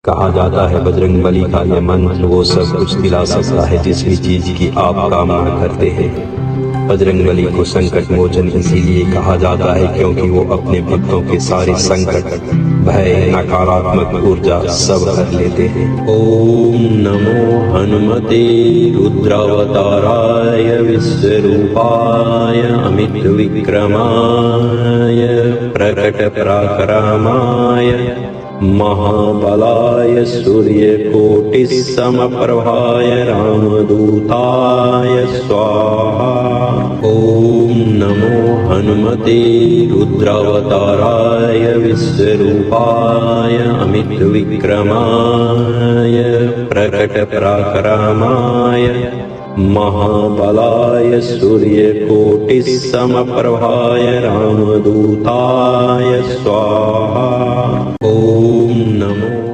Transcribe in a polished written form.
कहा जाता है बजरंग बली का यह मंत्र वो सब कुछ दिला सकता है जिस भी चीज की आप कामना करते हैं। बजरंग बली को संकट मोचन इसीलिए कहा जाता है क्योंकि वो अपने भक्तों के सारे संकट, भय, नकारात्मक ऊर्जा सब हर लेते हैं। ओम नमो हनुमते रुद्रावताराय विश्वरूपाय अमित विक्रमाय प्रकट पराक्रमाय महाबलाय सूर्यकोटि समप्रभाय रामदूताय स्वाहा। ओम नमो हनुमते रुद्रावताराय विश्वरूपाय अमित विक्रमाय प्रकट पराक्रमाय महाबलाय सूर्यकोटि समप्रभाय रामदूताय स्वाहा। ओम नमो